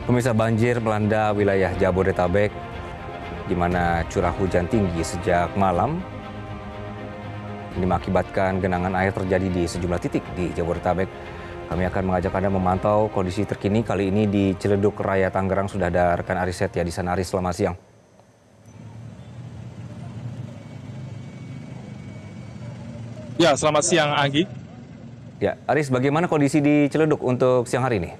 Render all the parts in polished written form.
Pemirsa, banjir melanda wilayah Jabodetabek, di mana curah hujan tinggi sejak malam. Ini mengakibatkan genangan air terjadi di sejumlah titik di Jabodetabek. Kami akan mengajak Anda memantau kondisi terkini kali ini di Ciledug Raya, Tangerang. Sudah ada rekan Aris Setia di sana. Aris, selamat siang. Ya, selamat siang, Anggi. Ya, Aris, bagaimana kondisi di Ciledug untuk siang hari ini?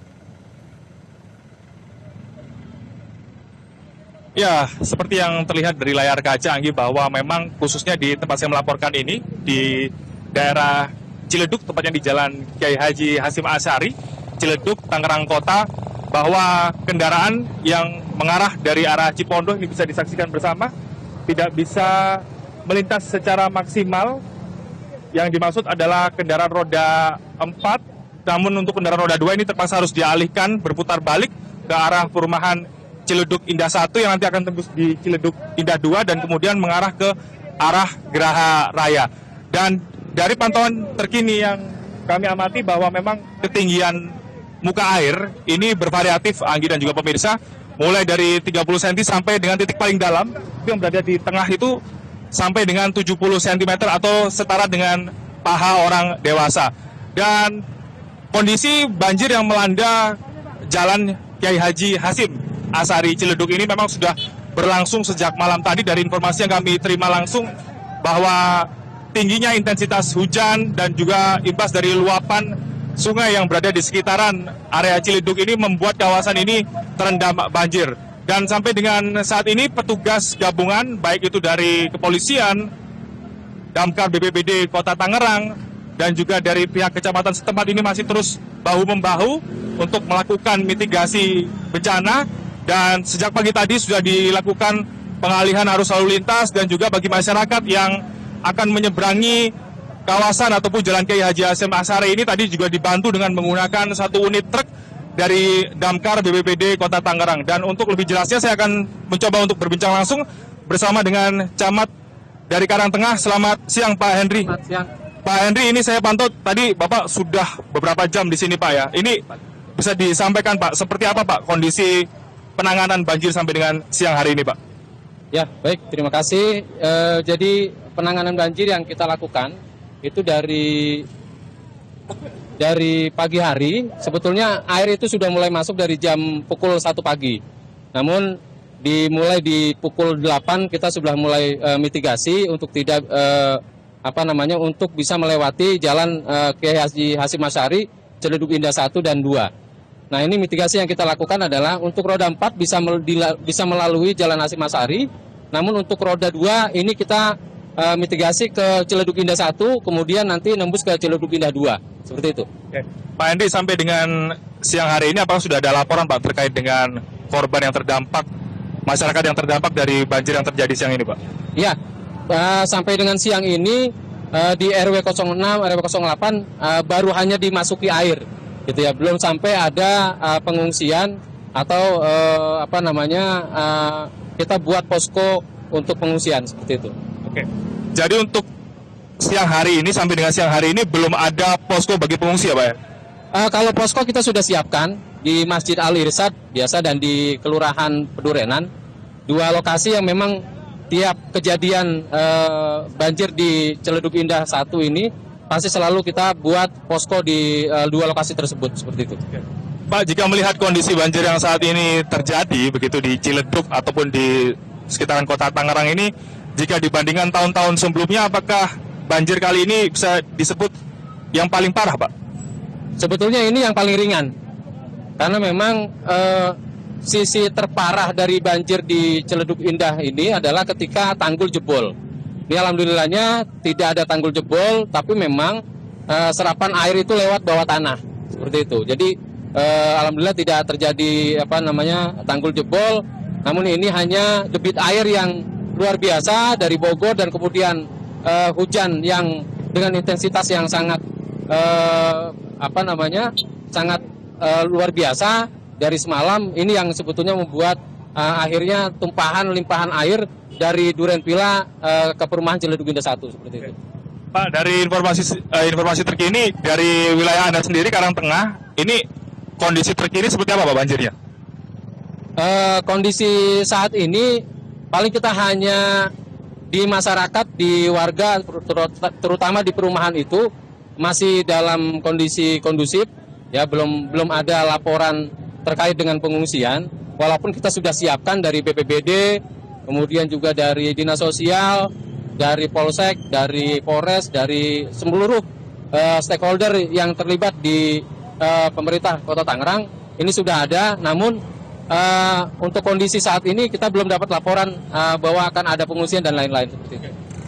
Ya, seperti yang terlihat dari layar kaca, Anggi, bahwa memang khususnya di tempat saya melaporkan ini, di daerah Ciledug, tepatnya di Jalan Kiai Haji Hasyim Asy'ari, Ciledug, Tangerang Kota, bahwa kendaraan yang mengarah dari arah Cipondoh ini bisa disaksikan bersama, tidak bisa melintas secara maksimal. Yang dimaksud adalah kendaraan roda 4, namun untuk kendaraan roda 2 ini terpaksa harus dialihkan, berputar balik ke arah perumahan Ciledug Indah 1 yang nanti akan tembus di Ciledug Indah 2 dan kemudian mengarah ke arah Geraha Raya. Dan dari pantauan terkini yang kami amati bahwa memang ketinggian muka air ini bervariatif, Anggi dan juga pemirsa, mulai dari 30 cm sampai dengan titik paling dalam yang berada di tengah itu sampai dengan 70 cm atau setara dengan paha orang dewasa. Dan kondisi banjir yang melanda Jalan Kiai Haji Hasyim Asy'ari Ciledug ini memang sudah berlangsung sejak malam tadi. Dari informasi yang kami terima langsung bahwa tingginya intensitas hujan dan juga imbas dari luapan sungai yang berada di sekitaran area Ciledug ini membuat kawasan ini terendam banjir. Dan sampai dengan saat ini petugas gabungan baik itu dari kepolisian, Damkar BPBD Kota Tangerang dan juga dari pihak kecamatan setempat ini masih terus bahu-membahu untuk melakukan mitigasi bencana. Dan sejak pagi tadi sudah dilakukan pengalihan arus lalu lintas dan juga bagi masyarakat yang akan menyeberangi kawasan ataupun Jalan Kiai Haji Hasyim Asy'ari ini tadi juga dibantu dengan menggunakan satu unit truk dari Damkar BPBD Kota Tangerang. Dan untuk lebih jelasnya saya akan mencoba untuk berbincang langsung bersama dengan Camat dari Karangtengah. Selamat siang, Pak Henry. Selamat siang. Pak Henry, ini saya pantau tadi Bapak sudah beberapa jam di sini, Pak, ya. Ini bisa disampaikan, Pak, seperti apa, Pak, kondisi penanganan banjir sampai dengan siang hari ini, Pak? Ya, baik, terima kasih. Jadi penanganan banjir yang kita lakukan itu dari pagi hari. Sebetulnya air itu sudah mulai masuk dari jam pukul 1 pagi. Namun dimulai di pukul 8 kita sudah mulai mitigasi untuk tidak untuk bisa melewati Jalan Kiai Haji Hasyim Asy'ari Ciledug Indah 1 dan 2. Nah, ini mitigasi yang kita lakukan adalah untuk roda 4 bisa melalui Jalan Hasyim Asy'ari, namun untuk roda 2 ini kita mitigasi ke Ciledug Indah 1, kemudian nanti nembus ke Ciledug Indah 2, seperti itu. Oke. Pak Hendy, sampai dengan siang hari ini apakah sudah ada laporan, Pak, terkait dengan korban yang terdampak, masyarakat yang terdampak dari banjir yang terjadi siang ini, Pak? Iya, sampai dengan siang ini di RW 06, RW 08 baru hanya dimasuki air. Gitu ya, belum sampai ada pengungsian atau kita buat posko untuk pengungsian seperti itu. Oke. Jadi untuk siang hari ini sampai dengan siang hari ini belum ada posko bagi pengungsi, ya, Pak, ya? Kalau posko kita sudah siapkan di Masjid Al Irsyad biasa dan di Kelurahan Pedurenan, dua lokasi yang memang tiap kejadian banjir di Ciledug Indah 1 ini pasti selalu kita buat posko di dua lokasi tersebut, seperti itu. Pak, jika melihat kondisi banjir yang saat ini terjadi begitu di Ciledug ataupun di sekitaran Kota Tangerang ini, jika dibandingkan tahun-tahun sebelumnya, apakah banjir kali ini bisa disebut yang paling parah, Pak? Sebetulnya ini yang paling ringan, karena memang sisi terparah dari banjir di Ciledug Indah ini adalah ketika tanggul jebol. Ini alhamdulillahnya tidak ada tanggul jebol, tapi memang serapan air itu lewat bawah tanah, seperti itu. Jadi alhamdulillah tidak terjadi tanggul jebol, namun ini hanya debit air yang luar biasa dari Bogor dan kemudian hujan yang dengan intensitas yang sangat sangat luar biasa dari semalam. Ini yang sebetulnya membuat akhirnya limpahan air dari Durenpila ke perumahan Ciledug Indah 1, seperti itu. Pak, dari informasi terkini dari wilayah Anda sendiri, Karangtengah, ini kondisi terkini seperti apa, Pak, banjirnya? Kondisi saat ini paling kita hanya di masyarakat, di warga, terutama di perumahan itu masih dalam kondisi kondusif, ya belum ada laporan terkait dengan pengungsian. Walaupun kita sudah siapkan dari BPBD, kemudian juga dari Dinas Sosial, dari Polsek, dari Polres, dari seluruh stakeholder yang terlibat di pemerintah Kota Tangerang, ini sudah ada. Namun untuk kondisi saat ini kita belum dapat laporan bahwa akan ada pengungsian dan lain-lain.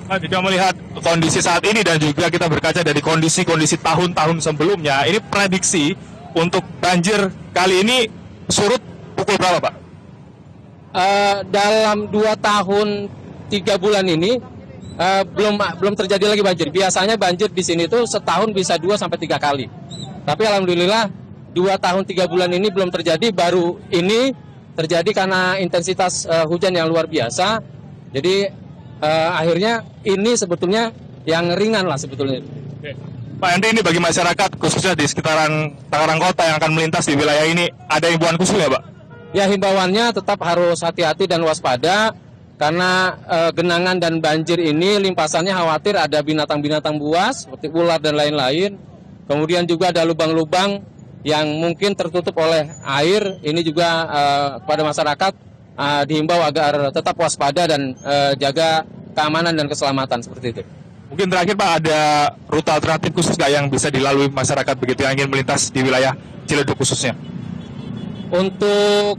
Nah, jika melihat kondisi saat ini dan juga kita berkaca dari kondisi-kondisi tahun-tahun sebelumnya, ini prediksi untuk banjir kali ini surut pukul berapa, Pak? Dalam 2 tahun 3 bulan ini belum terjadi lagi banjir. Biasanya banjir di sini tuh setahun bisa 2 sampai 3 kali. Tapi alhamdulillah 2 tahun 3 bulan ini belum terjadi. Baru ini terjadi karena intensitas hujan yang luar biasa. Jadi akhirnya ini sebetulnya yang ringan lah sebetulnya. Pak Henry, ini bagi masyarakat khususnya di sekitaran Tangerang Kota yang akan melintas di wilayah ini, ada himbauan khusus ya, Pak? Ya, himbauannya tetap harus hati-hati dan waspada karena genangan dan banjir ini limpasannya khawatir ada binatang-binatang buas seperti ular dan lain-lain. Kemudian juga ada lubang-lubang yang mungkin tertutup oleh air. Ini juga kepada masyarakat dihimbau agar tetap waspada dan jaga keamanan dan keselamatan seperti itu. Mungkin terakhir, Pak, ada rute alternatif khusus nggak yang bisa dilalui masyarakat begitu yang ingin melintas di wilayah Ciledug khususnya? Untuk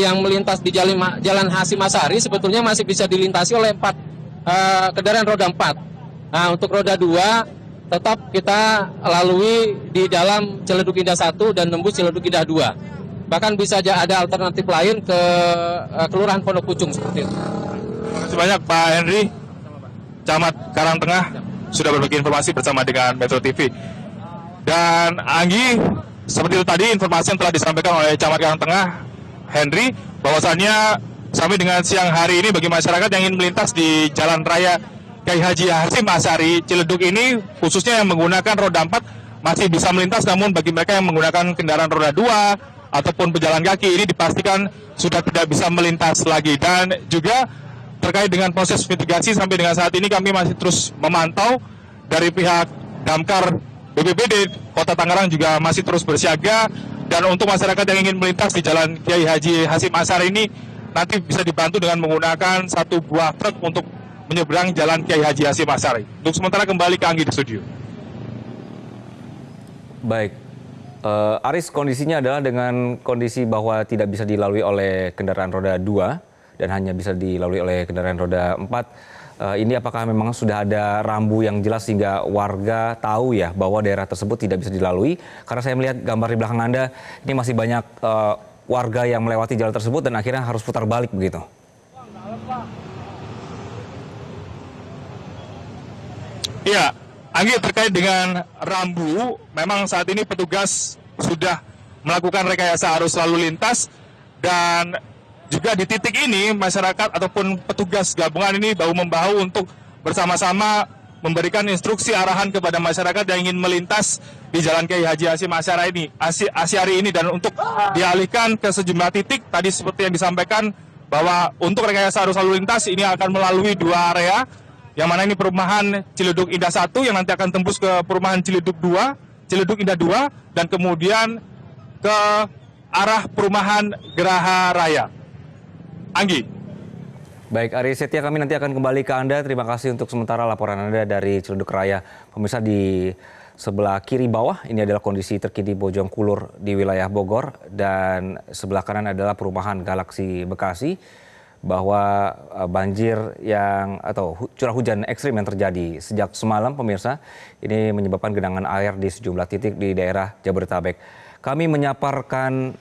yang melintas di Jalan Hasim Asari sebetulnya masih bisa dilintasi oleh 4 kendaraan roda 4. Nah, untuk roda 2 tetap kita lalui di dalam Ciledug Indah 1 dan nembus Ciledug Indah 2. Bahkan bisa ada alternatif lain ke Kelurahan Pondok Pucung seperti itu. Terima kasih banyak Pak Henry, Camat Karangtengah, sudah berbagi informasi bersama dengan Metro TV. Dan Anggi, seperti itu tadi informasi yang telah disampaikan oleh Camat Karangtengah Henry, bahwasannya sampai dengan siang hari ini bagi masyarakat yang ingin melintas di Jalan Raya Kiai Haji Hasim Asari Ciledug ini, khususnya yang menggunakan roda 4 masih bisa melintas, namun bagi mereka yang menggunakan kendaraan roda 2 ataupun pejalan kaki ini dipastikan sudah tidak bisa melintas lagi. Dan juga terkait dengan proses mitigasi sampai dengan saat ini kami masih terus memantau dari pihak Damkar BPBD Kota Tangerang juga masih terus bersiaga. Dan untuk masyarakat yang ingin melintas di Jalan Kiai Haji Hasim Asari ini nanti bisa dibantu dengan menggunakan 1 buah truk untuk menyeberang Jalan Kiai Haji Hasim Asari. Untuk sementara kembali ke Anggi di studio. Baik, Aris, kondisinya adalah dengan kondisi bahwa tidak bisa dilalui oleh kendaraan roda 2 dan hanya bisa dilalui oleh kendaraan roda 4. Ini apakah memang sudah ada rambu yang jelas sehingga warga tahu ya bahwa daerah tersebut tidak bisa dilalui? Karena saya melihat gambar di belakang Anda, ini masih banyak warga yang melewati jalan tersebut dan akhirnya harus putar balik begitu. Iya, Anggi, terkait dengan rambu, memang saat ini petugas sudah melakukan rekayasa arus lalu lintas, dan juga di titik ini masyarakat ataupun petugas gabungan ini bahu-membahu untuk bersama-sama memberikan instruksi arahan kepada masyarakat yang ingin melintas di Jalan Kiai Haji Hasim Asari ini, dan untuk dialihkan ke sejumlah titik tadi seperti yang disampaikan bahwa untuk rekayasa arus lalu lintas ini akan melalui 2 area, yang mana ini perumahan Ciledug Indah 1 yang nanti akan tembus ke perumahan Ciledug Indah 2, dan kemudian ke arah perumahan Geraha Raya. Anggi. Baik, Ari Setia, kami nanti akan kembali ke Anda. Terima kasih untuk sementara laporan Anda dari Ciledug Raya. Pemirsa, di sebelah kiri bawah ini adalah kondisi terkini Bojongkulur di wilayah Bogor, dan sebelah kanan adalah perumahan Galaksi Bekasi. Bahwa banjir atau curah hujan ekstrim yang terjadi sejak semalam, pemirsa, ini menyebabkan genangan air di sejumlah titik di daerah Jabodetabek. Kami menyaparkan